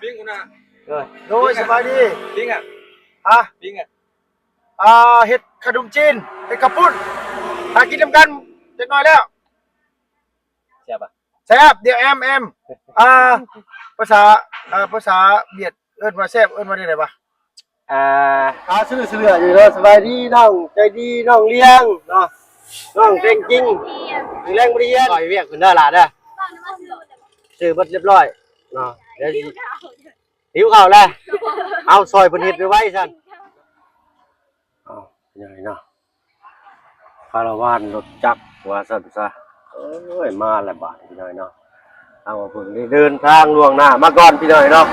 ปิ้งกูนะโดยสบายดีปิ้งอ่ะปิ้งอ่ะเห็ดขนมจีนเห็ดกระปุ้นหากินน้ำกันเล็กน้อยแล้วแซ่บอ่ะแซ่บเดี๋ยวแอมภาษาภาษาเบียดเอิ้นว่าแซ่บเอิ้นว่าได้ไหนปะซื้อเสืออยู่เลยสบายดีน้องใจดีน้องเลี้ยงเนาะน้องเก่งจริงแรงบริเวณต่อยเวียกคุณได้หลานเด้อซื้อบัดเรียบร้อยเนาะเดี๋ยวหิวข้าวแล้วเอาซอยเพิ่นเฮ็ดไว้ซั่นยังไงเนาะคาราวานรถจักรว่าซั่นซะมาแล้วบาดพี่น้อยเนาะเอาเพิ่นได้เดินทางล่วงหน้ามาก่อนพี่น้อยเนาะ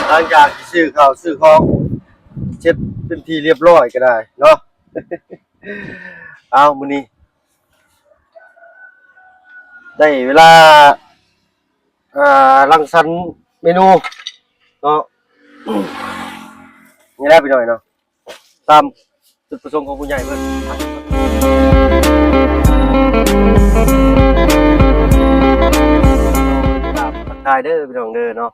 หลังจากซื้อข้าวซื้อของเช็ดเป็นที่เรียบร้อยก็ได้เนาะเอามื้อนี้ได้เวลารังสรรค์เมนูเนาะนี่แหละพี่น้อยเนาะตามจุดประสงค์ของผู้ใหญ่เพิ่นทักทายเด้อพี่น้องเด้อเนาะ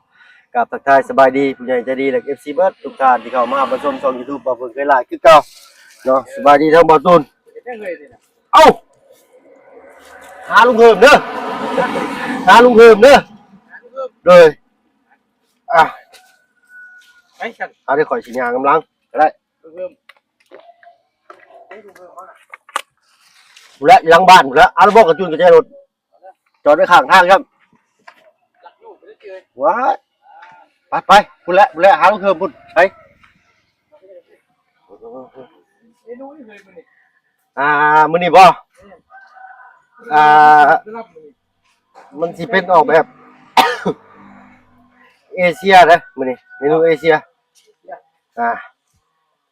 กับทักทายสบายดีผู้ใหญ่ใจดีและ FC เบิร์ดทุกท่านที่เข้ามารับชมช่อง YouTube บ่เพิ่นเคยหลายคือเก่าเนาะสบายดีทั้งบ่ตูนเอ้าหาลุงเฮิมเด้อหาลุงเฮิมเด้อเลยไปกันได้ข่อยสิย่างกำลังก็ได้และหลังบ้านแล้วเอาระบบกระจุนกระจายรถจอดไว้ข้างทางครับว้าไปพุ่นแล้วหาลุงเฮิมพุ่นไปมื้อนี้บ่มันสิเป็นออกแบบเอเชียนะมื้อนี้เมนูเอเชีย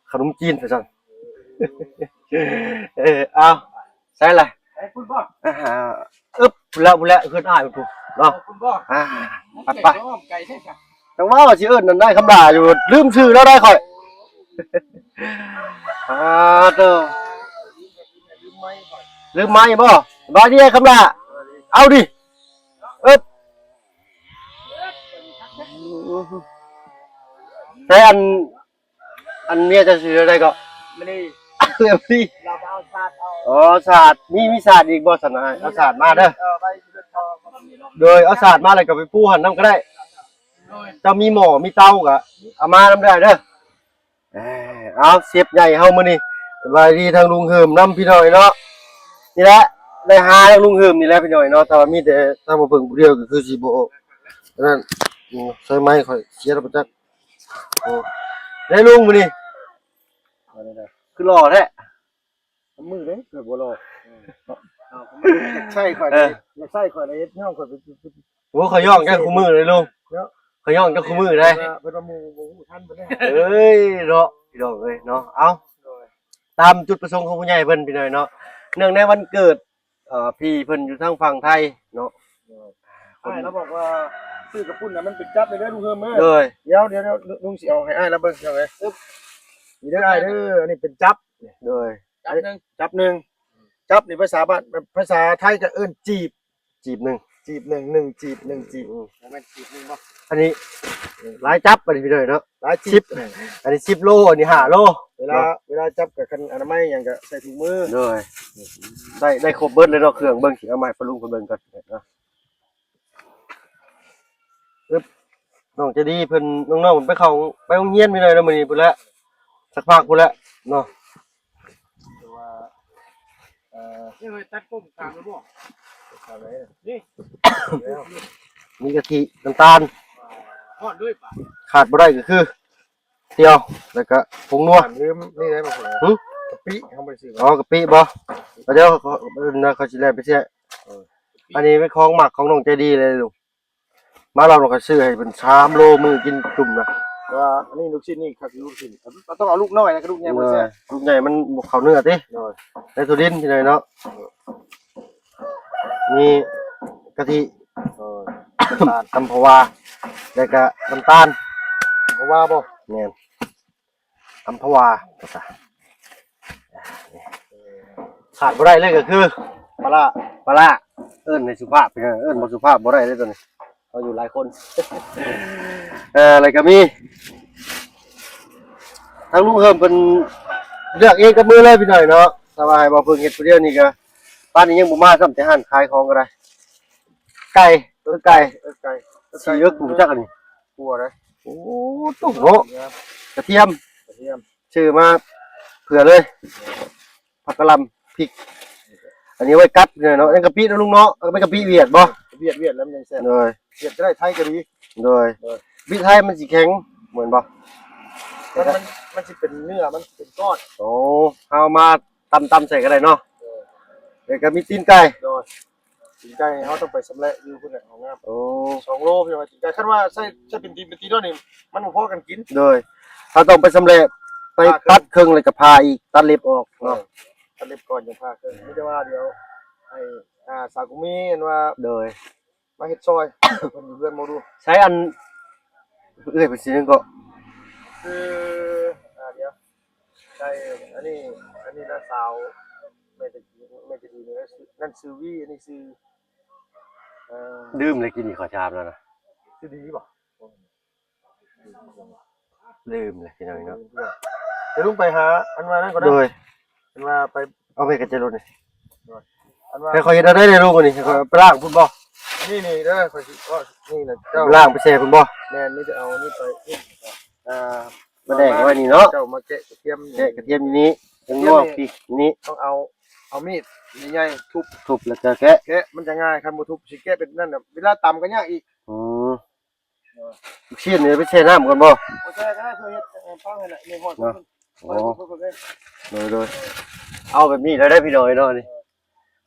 ขนมจีนซะซั่นเอาใส่อะไรพุ่นบ่พุ่นแล้วเพิ่นอ้ายพุ่นเนาะพุ่นบ่ไปไก่ใช่จ้ะจังว่าสิเอิ้นนั่นได้คำด่าอยู่ลืมชื่อแล้วได้ค่อยเด้อลืมไม้บ่สบายดีคำด่าเอาดิใช้อันเนี้ยจะซื้ออะไรก็ไม่ได้เราเอาศาสตร์ศาสตร์มีศาสตร์อีกบ่สันนะเอาศาสตร์มาเด้อโดยเอาศาสตร์มาอะไรก็ไปปูหั่นน้ำก็ได้จะมีหม้อมีเตาก็เอามาน้ำได้เด้อเอาเสียบใหญ่เฮามื้อนี้สบายดีทางลุงเฮิมน้ำพี่น้อยเนาะนี่แหละได้หาทางลุงเฮิมนี่แหละพี่น้อยเนาะแต่ว่ามีแต่ถ้าบ่เพิ่งผู้เดียวก็คือสิบ่นั่นใส่ไม้ค่อยเสียแล้วบ่จักได้ลุงมื้อนี้คือหล่อแท้มือเด้เกือบบ่หล่อใช่ข่อยได้อยากใส่ข่อยได้ย่องข่อยโอ้ข่อยย่องจังคู่มือเลยลุงข่อยย่องจังคู่มือได้เพิ่นว่าหมู่ท่านเพิ่นได้เอ้ยเนาะพี่น้องเอ้ยเนาะเอาตามจุดประสงค์ของผู้ใหญ่เพิ่นพี่น้อยเนาะเนื่องในวันเกิดพี่เพิ่นอยู่ทางฝั่งไทยเนาะแล้วบอกว่าซื้อกระปุ้นน่ะมันเป็นจับเลยเด้อลุงเฮิมเอ้ยเดี๋ยวลุงสิเอาให้อ้ายแล้วเบิ่งจังได๋นี่เด้ออ้ายเด้ออันนี้เป็นจับเด้อจับหนึ่งจับนี่ภาษาบ้านภาษาไทยก็เอิ้นจีบหนึ่งจีบโมเมนต์จีบหนึ่งบ่อันนี้หลายจับอันนี้พี่น้อยเนาะหลาย10อันนี้10โลอันนี้5โลเวลาจับกับคันอนามัยหยังก็ใส่ถุงมือเด้อได้ครบเบิดเลยเนาะเครื่องเบิ่งสิเอามาให้ปะลุงเพิ่นเบิ่งก่อนเนาะน้องจะดีเพิ่นน้องๆไปเข้าไปโรงเรียนไปเลยแล้วมื้อนี้พุ่นละสักพักพุ่นละเนาะว่านี่เฮ้ยตัดผมตามแล้วบ่ตามเลยนี่มีกะทิน้ำตาลทอดด้วยป่ะขาดบ่ได้ก็คือเตียวแล้วก็ผงนัวลืมนี่ได้บ่กะปิเฮาบ่ได้ซื้อกะปิบ่เดี๋ยวเขาสิแล่นไปเสียอันนี้เป็นของหมักของน้องใจดีเลยลุงมาเราก็ซื้อให้เป็น3โลมือกินจุ่มนะว่าอันนี้ลูกชิ้นนี่ครับลูกชิ้นต้องเอาลูกน้อยนะลูกใหญ่บ่ใช่ลูกใหญ่มันบ่เข้าเนื้อติได้ตัวดินที่ไหนเนาะมีกะทิตำพวาแล้วก็น้ำตาลตำพวาบ่แม่นตำพวาภาษาขาดบ่ได้เลยก็คือปลาเอิ้นในสุภาพเป็นเอิ้นบ่สุภาพบ่ได้เลยตัวนี้เขาอยู่หลายคน อะไรก็มีทางลุงเฮิมเป็นเลือกเองกับมือเลยพี่หน่อยเนาะสบายบ่เพิ่งเฮ็ดผู้เดียวนี่ก็ป้านนี้ยังบ่มาซ้ำแต่หันขายของก็ได้ไก่ตัวไก่สิเยอะกูจักอันนี้ กลัวนะ โอ้ตุ๊กเนาะกระเทียม กระเทียม ชื่อมาเผื่อเลยผักกะหล่ำพริกอันนี้ไว้กัดเนี่ยเนาะนั่นกะปินะลุงเนาะเอาไปกะปิเวียดบ่ เวียดแล้วมันยังแซ่บ โดย เวียดก็ได้ไทยก็ดี โดยบิไทยมันสิแข็งเหมือนบ่ มันจะเป็นเนื้อมันเป็นก้อน โอ้เอามาตำใส่ก็ได้เนาะเดี๋ยวก็มีตีนไก่ โดยตีนไก่เขาต้องไปสำเร็จอยู่พุ่นน่ะของงาม โอ้ 2 โลพี่ว่าตีนไก่คันว่าใส่เป็นตีนด้วยนี่มันบ่พอกันกิน โดยเราต้องไปสำเร็จไปตัดครึ่งเลยก็พาอีกตัดเล็บออกเนาะ ตัดเล็บก่อนจังพาเกินไม่ได้ว่าเดี๋ยวให้สาวกุมีเห็นว่า โดย มาเฮ็ดซอย เพิ่นอยู่เพื่อนบ่ดู ใช้อันไปสินึงก็ คือเดี๋ยวใช่อันนี้น้าสาวไม่ได้กินนั่นซื้อวี่อันนี้ซื้อดื่มเลยกินอีกขอชามแล้วนะ ซื้อดีป่ะ ดื่มเลยพี่น้อยเนาะ เดี๋ยวลุงไปหาอันว่านั่นก็ได้ โดย อันว่าไป เอาไปกระเจรถนี่ อันว่า ให้ขอยเฮ็ดได้เลยลูกนี่ไปล้างพุ่นบ่ นี่เด้อคอยสิว่านี่น่ะเจ้า ไปล้างไปแช่พุ่นบ่ แม่นนี่จะเอานี่ไปนี่ มาแดกไว้นี่เนาะ เจ้ามาแกะกระเทียม แกะกระเทียมอยู่นี้ยังงอกพริกอยู่นี้ ต้องเอามีดใหญ่ๆทุบ ทุบแล้วก็แกะ แกะมันจะง่ายคันบ่ทุบสิแกะเป็นนั่นน่ะเวลาตำก็ยากอีก อืมลูกชิ้นนี่ไปแช่น้ำก่อนบ่ โอเคก็ได้เพื่อเฮ็ดฟังให้น่ะนี่ฮอด เนาะ โอ้ โดยเอาแบบนี้แล้วได้พี่น้อยเนาะนี่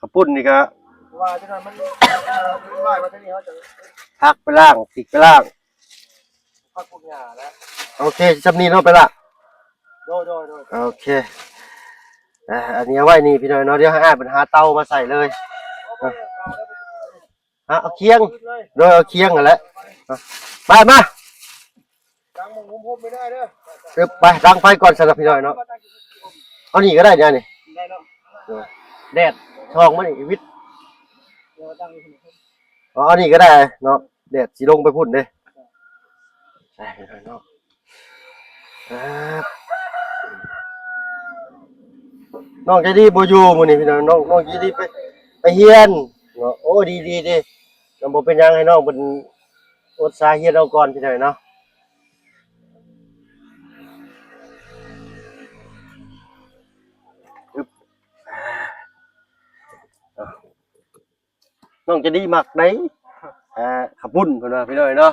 ข้าวปุ้นนี่ก็ ว่าจังนั้นมันว่าว่าที่นี่เขาจะ พักไปล้างพริกไปล้าง พักพวกหญ้าแล้ว โอเคจำนี้เนาะไปละ โดย โอเคอันนี้เอาไว้นี่พี่น้อยเนาะเดี๋ยวให้อ้ายเป็นหาเตามาใส่เลยเอาเคียงโดยเอาเคียงกันแหละไปมา ดังมุมผมไม่ได้เด้อ เดี๋ยวไปดังไฟก่อนสำหรับพี่น้อยเนาะเอานี่ก็ได้เนี่ยนี่ ได้แล้ว แดดทองมันนี่วิทย์ เดี๋ยวดัง อ๋ออันนี้ก็ได้เนาะแดดสีลงไปพุ่นเด้ใช่พี่น้อยเนาะน้องใจดีบ่อยู่มื้อนี้พี่น้องน้องใจดีไปเฮียนเนาะโอ้ดีก็บ่เป็นหยังให้น้องเพิ่นอดสาเฮียนเอาก่อนพี่น้อยเนาะน้องจะดีมักไหนขับปุ้นเพิ่นว่าพี่น้อยเนาะ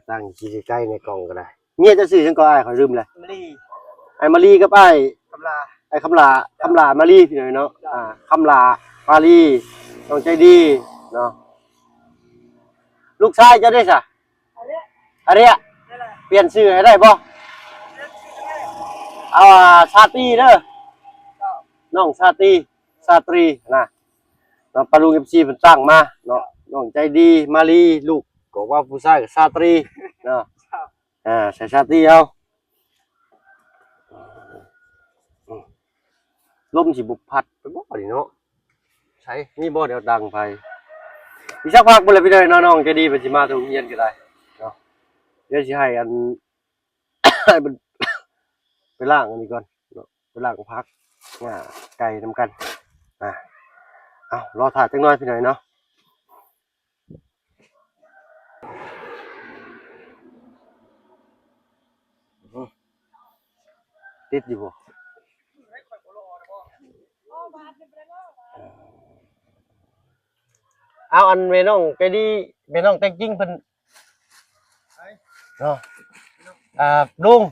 ตั้งขี้ใกล้ในกล่องก็ได้เมียจะซื้อจังก็อ้ายขอลืมเลย มะลิ ไอ้มารีกับไอ้ กำลา ไอ้คำลามารีพี่หน่อยเนาะคำลามารีน้องใจดีเนาะลูกชายจะได้สะอะไรอะเปลี่ยนชื่อให้ได้บ่เอาชาตรีเด้อน้องชาตรีนะเนาะปาลุง FC เพิ่นตั้งมาเนาะน้องใจดีมารีลูกก็ว่าผู้ชายก็ชาตรีเนาะใส่ชาตรีเอาลมสิบุกพัดไปบ่ดิเนาะใช่นี่บ่เดี๋ยวดังไปอีกสักพักบ่เลยพี่น้องๆจะดีไปสิมาตรงเฮียนก็ได้เนาะเดี๋ยวสิให้อัน ให้มัน ไปล้างอันนี้ก่อนเนาะไปล้างพักไก่นำกันเอารอถ่ายจังน้อยพี่น้อยเนาะติดอยู่บ่เอาอันเมน้องใจดีเมน้องแต่งจริงเพิ่นเนาะลุง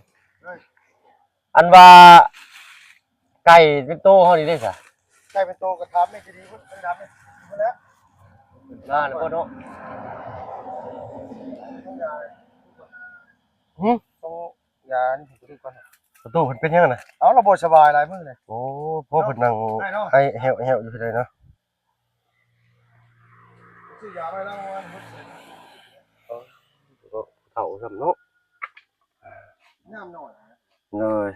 อันว่าไก่เป็นโตเฮานี่ได้ซะ ใกล้เป็นโตกระทำไม่ดีพุ่นดำนี่แล้ว น่าเนาะเนาะต้องยานี่ผมดูก่อน ประตูเพิ่นเป็นยังไงน่ะ เอาระบบสบายหลายมื้อเลย โอ้พ่อเพิ่นนั่งให้แฮวอยู่ที่ใดเนาะ ซื้อยาไปแล้ววัน ก็เฒ่าซำเนาะ น้ำหน่อย เลย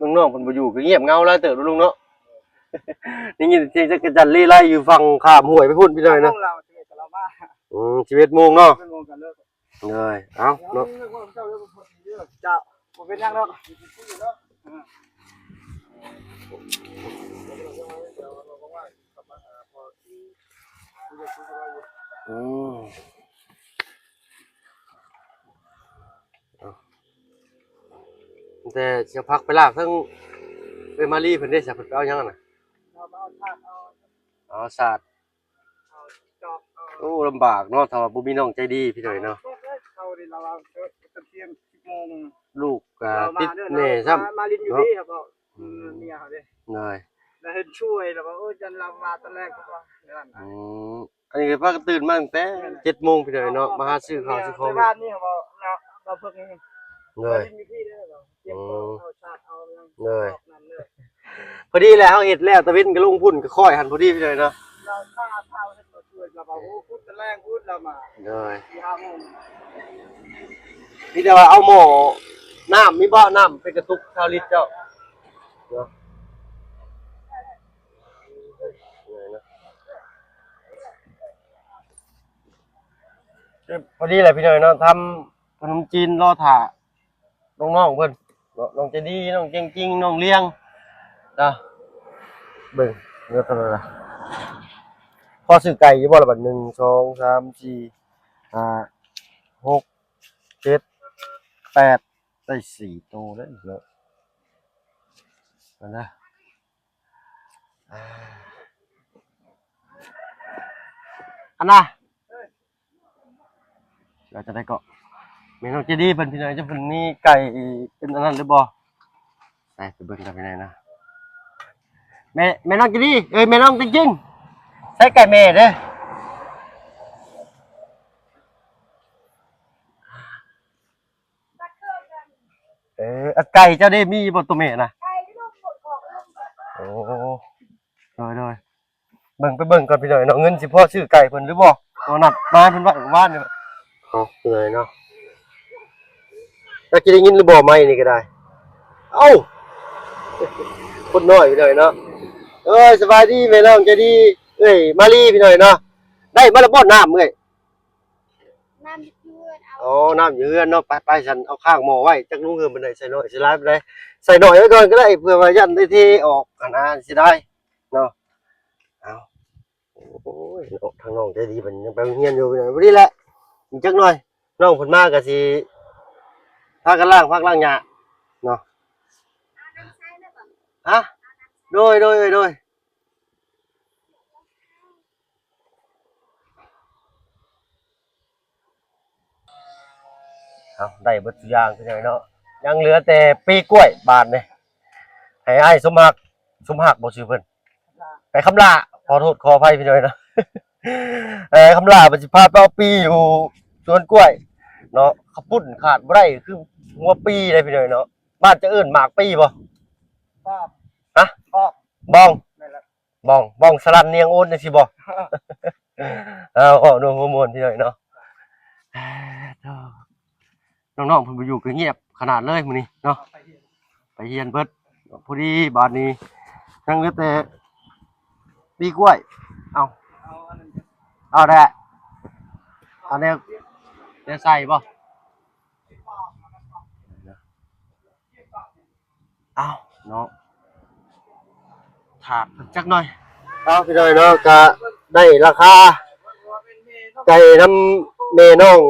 น้องๆเพิ่นบ่อยู่ก็เงียบเงาหลายเติบลุงเนาะ นี่ยินเสียงจักรจันทร์ลี่ไล่อยู่ฝั่งข้ามห้วยไปพุ่นพี่หน่อยเนาะ เราชีวิตเราบ้า 11 โมงเนาะ เป็นโมงกันเลิก เลยเอ้าเนาะ เจ้าเเป็นยังเนาะ อืมแต่เสียพักไปลากทั้งเอ้ยมารีเพิ่นได้สิเพิ่นไปเอาหยังน่ะ เราเอาชาติเอา อ๋อศาสตร์ จอกเอา โอ้ลำบากเนาะถ้าว่าบ่มีน้องใจดีพี่หน่อยเนาะ เขาดิเราจะเที่ยง10 โมง ลูกก็ เรา ติ มา ด เด้อ แม่ซ้ำ มาลินอยู่นี่ครับก็เมียเขาดิ เลย แล้วเห็นช่วยแล้วว่าจันเรามาตอนแรกก็ว่านั่น อืมอันนี้ก็พากันตื่นมาตั้งแต่7 โมงพี่หน่อยเนาะมาหาซื้อข้าวซื้อของ บ้านนี่เขาเราเพิ่ง เลย มีพี่เด้อเราเตรียมเอาชาติเอานั่นเลย พอดีแล้วเฮาเฮ็ดแล้วตะเวนก็ลงพุ่นก็ค่อยหันพอดีพี่หน่อยเนาะ เราถ้าให้ตัวช่วยเราบอกโอ้พูดตอนแรกพูดเรามา เลย 4-5 โมง มีแต่ว่าเอาหม้อน้ำมีบ่น้ำเป็นกระตุกชาวลิตรเจ้าเนาะพอดีแหละพี่หน่อยเนาะทำขนมจีนรอถ่าน้องๆเพิ่นน้องเจดีน้องเก่งจริงน้องเลี้ยงนะเบิ่งเนื้อเท่าไหร่ล่ะพอซื้อไก่อยู่บ่ละบัด1 2 3 4 5 6 7 8ได้4ตัวแล้วเนาะนั่นนะอันน่ะเราจะได้เกาะเมนูเจดีเป็นพี่น้อยจะเป็นนี่ไก่เป็นอันนั้นหรือบ่ไปเบิ่งกันพี่น้อยนะแม่น้องเจดีแม่น้องจริงๆใส่ไก่แม่เด้อไก่เจ้าได้มีบ่ตัวแม่นะโอ้เลยเบิ่งไปเบิ่งก่อนพี่น้อยเนาะเงินสิพ่อซื้อไก่เพิ่นหรือบ่ตัวนัดมาเพิ่นว่าว่านนี่เอาเลยเนาะถ้ากินได้ยินหรือบ่ไม่นี่ก็ได้เอ้าคนน้อยพี่น้อยเนาะสบายดีแม่น้องใจดีมาลีพี่น้อยเนาะได้มาแล้วบ่น้ำเอ้ยน้ำเฮือนเอาน้ำอยู่เฮือนเนาะไปฉันเอาข้างหม้อไว้จักลุงเฮือนบันไดใส่น้อยสิหลายบันไดใส่น้อยไว้ก่อนก็ได้เพื่อว่ายันได้เทออกอันนั้นสิได้เนาะเอาโอ้ยทางน้องใจดีเพิ่นยังไปเรียนอยู่พี่น้อยบ่ดีแหละอีกจักหน่อยน้องเพิ่นมาก็สิพากันล้างพักล้างหญ้าเนาะฮะโดยเอาได้เบิดทุกอย่างพี่น้อยเนาะยังเหลือแต่ปีกล้วยบาทนี่ให้อ้ายสมหักบ่ชื่อเพิ่นไปคำลาขอโทษขออภัยพี่น้อยเนาะ คำลามันสิพาไปเอาปีอยู่สวนกล้วยเนาะข้าวปุ้นขาดบ่ได้คือหัวปีเลยพี่น้อยเนาะบ้านจะเอิ้นหมากปีบ่ ป้า ฮะ ป้า บ้อง นั่นแหละ บ้องสลันเนียงโอนจังซี่บ่ เอาขอโดนโฮอร์โมนพี่น้อยเนาะน้องๆเพิ่นบ่อยู่ก็เงียบขนาดเลยมื้อนี้เนาะไปเรียนเบิดพอดีบาดนี้ยังเหลือแต่ปีกล้วยเอาได้เอาแนวใส่บ่เอาเนาะถากจักหน่อยเอาพี่น้อยเนาะก็ได้ราคาไก่น้ำเมน้อง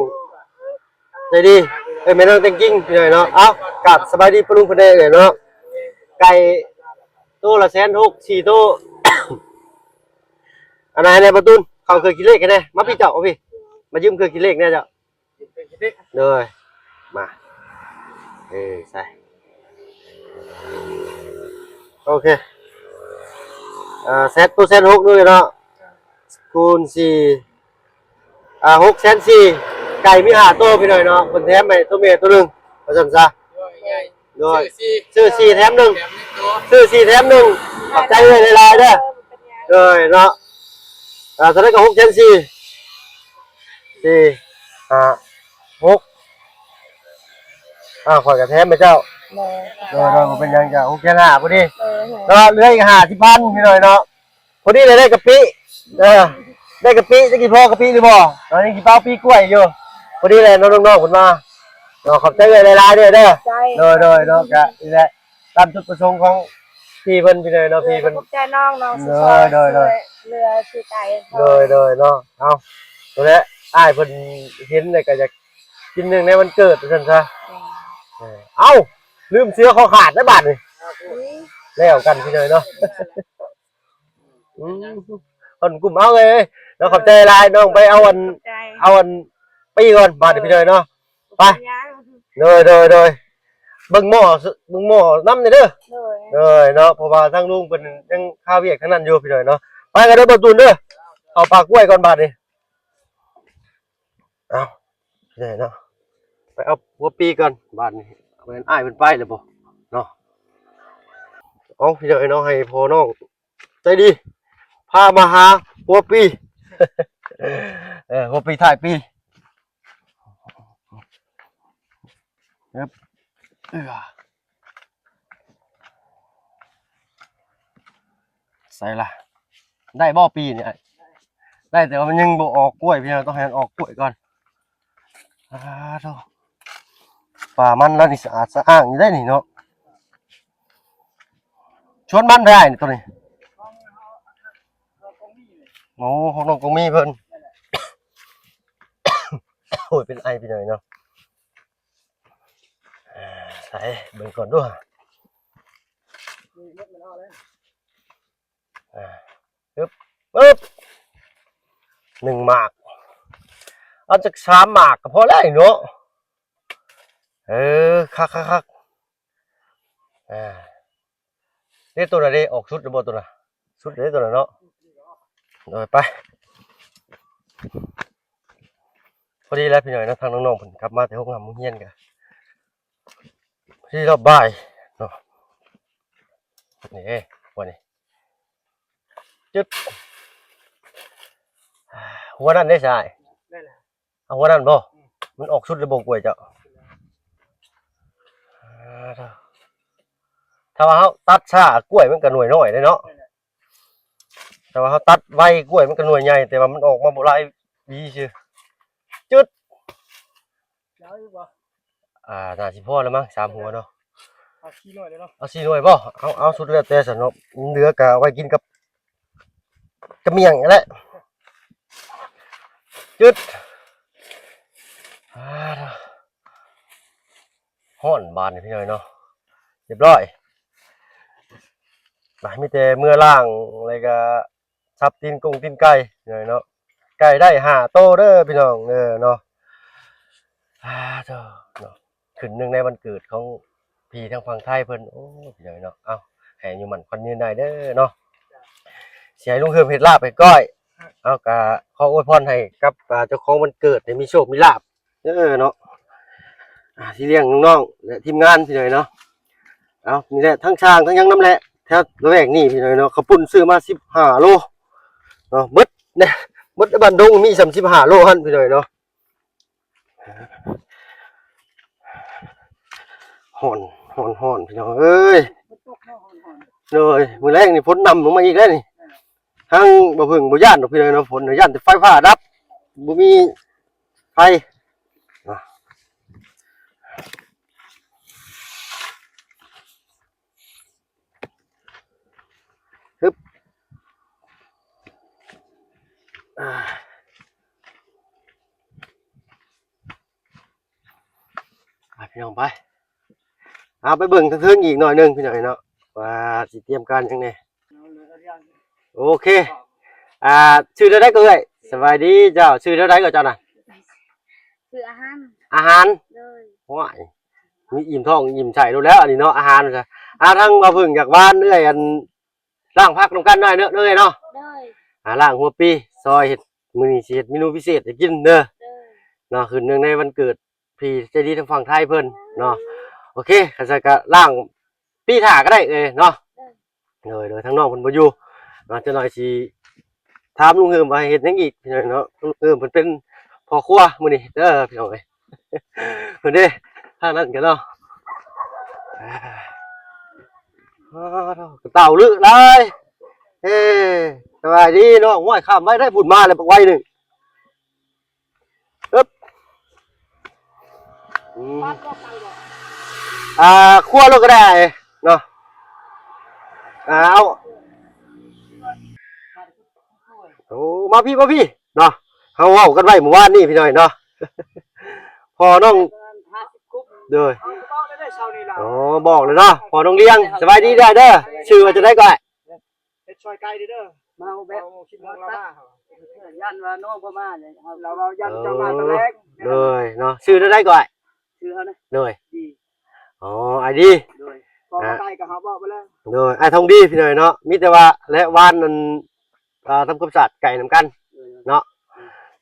ใจดีเมน้องจริงๆพี่น้อยเนาะเอากลับสบายดีปะลุงเพิ่นได้เลยเนาะไก่ตัวละ160,000 4ตัว อันไหนในประตูเขาเคยคิดเลขกันแน่มาพี่เจ้าพี่มายืมเคยคิดเลขแน่เจ้าเลยมาใส่โอเคเซตตัว1,600ด้วยเนาะคูณ4 6,400,000ไก่มี5ตัวพี่หน่อยเนาะคนแถมไปตัวเมียตัวนึงว่าซั่นซะโดยซื้อ4แถม1ซื้อ4แถม1ขอบใจเลยหลายๆเด้อเลยเนาะตอนนี้ก็6,400,000 4 5 6ข่อยก็แถมไปเจ้า เลย โดยบ่เป็นหยังจ้ะโอเคล่ะพอดี เลย เนาะเหลืออีก50,000พี่น้อยเนาะพอดีเลยได้กะปิได้กะปิจะกี่พอกะปิหรือบ่ตอนนี้กี่เป้าปีกล้วยอยู่พอดีเลยน้องๆเพิ่นมาเนาะขอบใจหลายๆเด้อ ใจ โดยเนาะก็นี่แหละตามจุดประสงค์ของพี่เพิ่นพี่เลยเนาะพี่เพิ่น ใจน้องสุดเรือคือใจ โดยเนาะเอาตัวนี้อ้ายเพิ่นเห็นเลยก็จะกินหนึ่งในวันเกิดซั่นซะเอ้าลืมเสื้อคอขาดได้บาดนี่แล้วกันพี่เลยเนาะคนกลุ่มเอาเลยเนาะขอบใจหลายน้องไปเอาอันปีก่อนบาดนี่พี่เลยเนาะไปโดยเบิ่งหม้อนำนี่เด้อเนาะเพราะว่าทางลุงเพิ่นยังข้าวเวียกทั้งนั้นอยู่พี่เลยเนาะไปกันเด้อบ่ตูนเด้อเอาปากกล้วยก่อนบาดนี่เอาเนาะไปเอาหัวปีก่อนบาดนี่เอาเป็นอ้ายเป็นไปเลยบ่เนาะเอาพี่เลยเนาะให้พ่อน้องใจดีพามาหาหัวปีหัวปีถ่ายปีครับใส่ละได้บ่ปีเนี่ยได้แต่ว่ามันยังบ่ออกกล้วยพี่น้องต้องให้มันออกกล้วยก่อนโธ่ป่ามันแล้วนี่สะอาดสะอ้างอยู่ได้นี่เนาะชวนมันไปได้นี่ตัวนี้โอ้ของน้องกงมีเพิ่นโอ้ยเป็นไอไปหน่อยเนาะใส่เบิ่งก่อนด้วยปึ๊บ1 หมากเอาจาก3 หมากก็พอแล้วเนาะคักนี่ตัวน่ะดิออกสุดหรือบ่ตัวน่ะสุดเลยตัวน่ะเนาะโดยไปพอดีแล้วพี่หน่อยนะทางน้องๆผมกลับมาแต่ห้องน้ำมุ้งเฮียนกันที่รอบบ่ายเนาะนี่วันนี้จุดหัวนั่นได้ใช่เอาหัวนั่นบ่มันออกชุดระบบกล้วยเจ้าถ้าว่าเขาตัดช้ากล้วยมันก็หน่วยน้อยเลยเนาะแต่ว่าเขาตัดไวกล้วยมันก็หน่วยใหญ่แต่ว่ามันออกมาบ่หลายดีซื่อจุดน่าสิพอแล้วมั้ง3 หัวเนาะเอา4 หน่วยเลยเนาะเอา4 หน่วยบ่เอาสุดแล้วแต่สนเนาะเหลือก็เอาไว้กินกับเมี่ยงนั่นแหละจุดฮ้อนบานนี่พี่น้อยเนาะเรียบร้อยมีแต่เมื่อล่างอะไรก็ซับตีนไก่หน่อยเนาะไก่ได้5 โตเด้อพี่น้องเนาะเจ้าเนาะขึ้นหนึ่งในวันเกิดของพี่ทางฝั่งไทยเพิ่นโอ้พี่น้อยเนาะเอาให้อยู่มันคนยืนได้เด้อเนาะเสียลุงเฮิมเฮ็ดลาบให้ก้อยเอาก็ขออวยพรให้กับเจ้าของวันเกิดได้มีโชคมีลาภเนาะที่เลี้ยงน้องๆและทีมงานพี่น้อยเนาะเอานี่แหละทั้งช้างทั้งยังน้ำแหละแถวระแวกนี้พี่น้อยเนาะข้าวปุ้นซื้อมา15 โลเนาะเบิดเนี่ยเบิดบ้านดงมี15 โลหั่นพี่น้อยเนาะฮ้อนพี่น้องเอ้ยเลยมื้อแรกนี่ฝนนำลงมาอีกแล้วนี่ทั้งบ่พึ่งบ่ย่านดอกพี่น้อยเนาะฝนย่านแต่ไฟฟ้าดับบ่มีไฟฮึบพี่น้องไปเอาไปเบิ่งทึ่งๆอีกหน่อยนึงพี่น้อยเนาะว่าสิเตรียมการจังได๋โอเคชื่อเท่าใดก็เอ้ยสบายดีเจ้าชื่อเท่าใดก็เจ้าน่ะคืออาหารเลยว้ายมีอิ่มท้องอิ่มใจรู้แล้วอันนี้เนาะอาหารซะทั้งมาพึ่งจากบ้านเอ้ยอันล้างผักนำกันหน่อยเนาะเนาะล้างหัวปีซอยเฮ็ดมื้อนี้สิเฮ็ดเมนูพิเศษให้กินเด้อเนาะคือเนื่องในวันเกิดพี่ใจดีทางฝั่งไทยเพิ่นเนาะโอเคก็จะก็ล้างปีถ่าก็ได้เนาะโดยทางน้องเพิ่นบ่อยู่จะหน่อยสิถามลุงเฮิมว่าเฮ็ดหยังอีกพี่น้องเนาะลุงเฮิมเพิ่นเป็นพ่อครัวมื้อนี้เด้อพี่น้องเอ้ยเพิ่นเด้ทางนั้นก็เนาะ เต่าลึกเลยเฮ้สบายดีเนาะง่อยข้ามไว้ได้ผุนมาเลยปักไว้หนึ่งปึ๊บคั่วลงก็ได้เนาะเอาโอ้มาพี่เนาะเขาเว้ากันไว้เมื่อวานนี่พี่หน่อยเนาะพอน้องเด้ออ๋อบอกเลยเนาะพอน้องเลี้ยงสบายดีได้เด้อชื่อว่าจะได้ก่อนเฮ็ดซอยไก่เด้อมาเอาแบบคิดว่าเราบ้ายันว่าน้องประมาณเนี่ยเรายันเจ้ามาตะแรกเลยเนาะชื่อได้ก่อนชื่อเขานะเลยดีอ๋อไอ้ดี เลยพอใกล้กับเขาบอกไปแล้วเลยไอ้ทองดีพี่หน่อยเนาะมิแต่ว่าและวานนั้นทำความสะอาดไก่น้ำกันเนาะ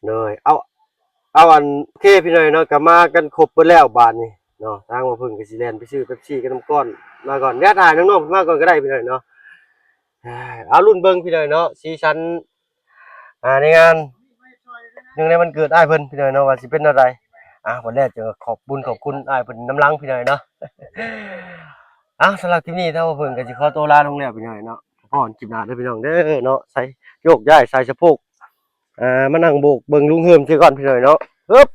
เลยเอาอันเคพี่หน่อยเนาะก็มากันครบไปแล้วบาทนี่เนาะทางมาพึ่งกับซีแลนไปซื้อเป๊ปซี่กับน้ำก้อนมาก่อนเนี่ยถ่ายน้องๆมาก่อนก็ได้พี่หน่อยเนาะเอารุ่นเบิ้งพี่หน่อยเนาะซีซันในงานหนึ่งในวันเกิดอ้ายเพิ่นพี่หน่อยเนาะว่าสิเป็นอะไรวันแรกจะขอบคุณอ้ายเพิ่นน้ำลังพี่หน่อยเนาะสำหรับคลิปนี้ถ้าว่าเพิ่นก็สิขอตัวลาลงแล้วพี่หน่อยเนาะพ่อนคลิปหน้าเด้อพี่น้องเด้อเนาะใส่โยกย้ายใส่สะโพกมานั่งโบกเบิ่งลุงเฮิมซิก่อนพี่หน่อยเนาะปึ๊บ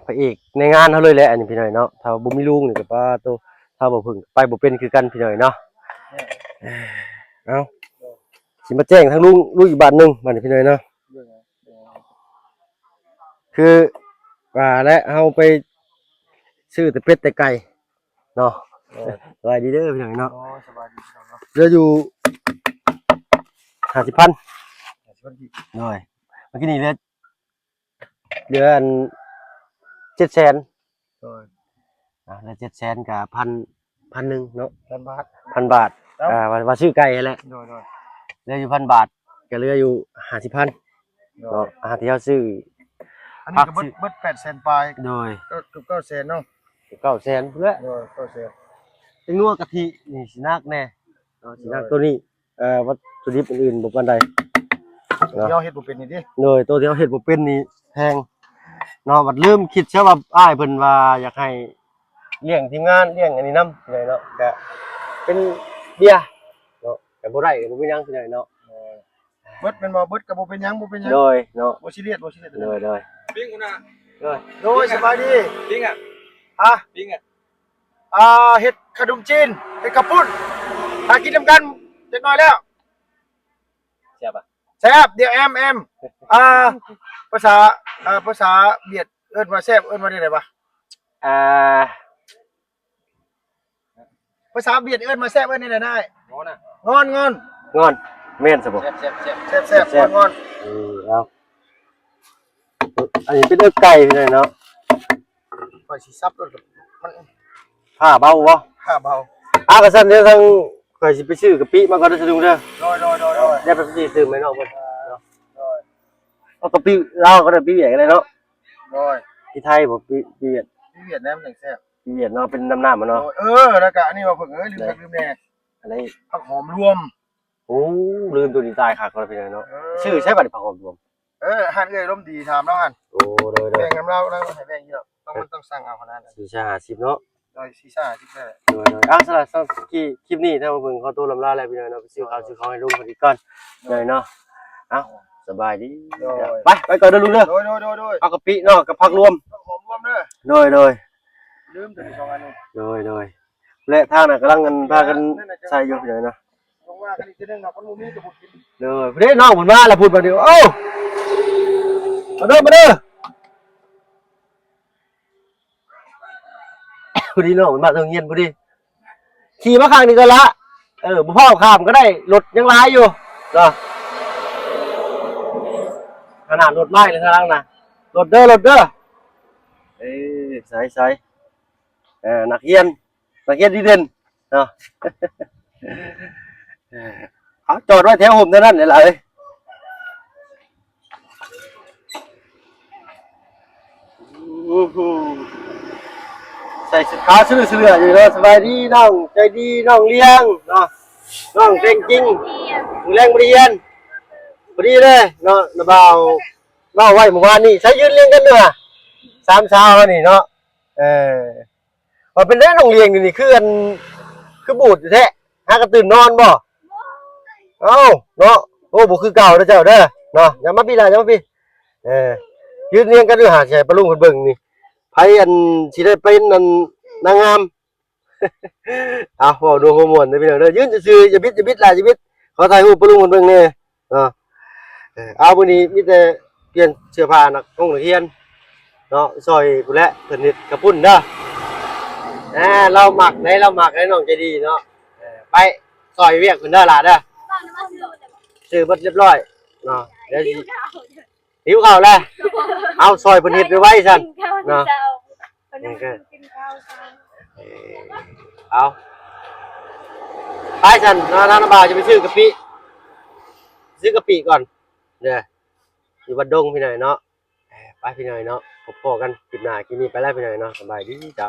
พระเอกในงานเขาเลยแหละอันนี้พี่หน่อยเนาะถ้าบ่มีลุงนี่ก็ป้าโตถ้าบ่เพิ่งไปบ่เป็นคือกันพี่หน่อยเนาะเอาสิมาแจ้งทั้งลุงอีกบาทนึงบัดนี้พี่หน่อยเนาะคือว่าและเฮาไปซื้อแต่เป็ดแต่ไก่เนาะสบายดีเด้อพี่หน่อยเนาะสบายดีเนาะเหลืออยู่50,000หน่อยเมื่อกี้นี่เหลืออัน700,000แล้ว700,000กับพันหนึ่งเนาะ1,000 บาทว่าชื่อไก่แหละเหลืออยู่1,000 บาทก็เหลืออยู่50,000เนาะที่เขาซื้ออันนี้ก็เบิด800,000ปลายโดยก็900,000เนาะ900,000เพื่อ900,000เป็นนัวกะทินี่สินักแน่เนาะสินักตัวนี้วัตถุดิบอื่นๆบ่ปานใดเนาะเฮ็ดบ่เป็นนี่ดิโดยตัวที่เขาเฮ็ดบ่เป็นนี่แพงเนาะบัดลืมคิดเชื่อว่าอ้ายเพิ่นว่าอยากให้เลี้ยงทีมงานเลี้ยงอันนี้นำเลยเนาะก็เป็นเบียร์เนาะก็บ่ได้ก็บ่มีหยังเลยเนาะเบิดเป็นบ่เบิดก็บ่เป็นหยังโดยเนาะบ่ซีเรียสโดยปิ้งคุณน่ะโดยสบายดีปิ้งปิ้งเฮ็ดขนมจีนเฮ็ดข้าวปุ้นหากินนำกันจักหน่อยแล้วแซ่บเดี๋ยวแอมภาษาเบียดเอิ้นว่าแซ่บเอิ้นว่าได้บ่ภาษาเบียดเอิ้นมาแซ่บเอิ้นได้ได้งอนแม่นซะบ่แซ่บงอนเอาอันนี้เป็นเนื้อไก่พี่เนาะข่อยสิซับรถมันผ้าเบาบ่ผ้าเบาก็ซั่นเด้อทางข่อยสิไปซื้อกะปิมาก่อนเด้อสะดุงเด้อโดยได้ไปสิซื้อไหมเนาะเพิ่นเอากะปิลาวก็ได้ปิเวียดกันเลยเนาะที่ไทยบ่ปิเวียดนามจังแซ่บปิเวียดเนาะเป็นน้ำมันเนาะแล้วก็อันนี้ว่าเพิ่นลืมแน่อะไรผักหอมรวมโอ้ลืมตัวนี้ตายคักแล้วพี่เนาะชื่อใช่บัดผักหอมรวมหันเอ้ยร่มดีถามแล้วหันโอ้โดยแบ่งกันเราให้แบ่งอยู่ต้องสั่งเอาขนาดนั้น450เนาะโดย450ได้โดยสำหรับคลิปนี้ถ้าเพิ่นขอตัวลำลาแล้วพี่เนาะไปซื้อข้าวซื้อของให้ลุงเพิ่นอีกก่อนเลยเนาะสบายดีไปก่อนเด้อลุงเด้อโดยเอากะปิเนาะกับผักรวมหอมรวมเด้อโดยลืมตัว2อันนี้โดยและทางน่ะกำลังกันพากันใส่อยู่พี่เนาะว่ากันอีกทีนึงเนาะมันบ่มีจะพูดกินเด้น้องเพิ่นมาแล้วพูดมาเดี๋ยวโอ้มาเด้อพอดีน้องเพิ่นมาทางเงียนพอดีขี่มาข้างนี้ก็ละบ่พอข้ามก็ได้รถยังหลายอยู่เนาะขนาดรถไล่เลยข้างล่างนะรถเด้อใส่นักเรียนดีเด่นเนาะจอดไว้แถวห่มเท่านั้นนี่แหละใส่สุดขาซื้ออยู่เนาะสบายดีน้องใจดีน้องเลี้ยงเนาะน้องเก่งจริงแรงเรียนพอดีเลยเนาะระเบาไว้เมื่อวานนี่ใช้ยืนเลี้ยงกันเนาะ3 เช้านี่เนาะ ว่าเป็นได้น้องเลี้ยงนี่คืออันคือบูดแท้หากระตื่นนอนบ่เอ้าเนาะโอ้บ่คือเก่าเด้อเจ้าเด้อเนาะอย่ามาพี่ล่ะอย่ามาพี่ยืนเรียงกันอยู่หาแฉปะลุงเพิ่นเบิ่งนี่ไผอันสิได้เป็นอันนางงามเอาเว้าดูโฮม่วนเด้อพี่น้องเด้อยืนซื่อๆอย่าบิดล่ะอย่าบิดขอถ่ายรูปปะลุงเพิ่นเบิ่งแน่เนาะเอามื้อนี้มีแต่เปลี่ยนเสื้อผ้านักเรียนเนาะซอยพุ่นแหละเพิ่นเฮ็ดกระปุ่นเด้อเราหมักได้น้องใจดีเนาะไปซอยเวียกเพิ่นเด้อล่ะเด้อซื้อเบิดเรียบร้อยเนาะเดี๋ยวสิหิวข้าวแล้วเอาซอยเพิ่นเฮ็ดไว้ซั่นเนาะนี่ก็เอาไปซั่นเนาะทางน้าบ่าวจะไปซื้อกะปิก่อนเด้ออยู่บ้านดงพี่หน่อยเนาะไปพี่หน่อยเนาะพบกันคลิปหน้าคลิปนี้ไปแล้วพี่หน่อยเนาะสบายดีจ้ะ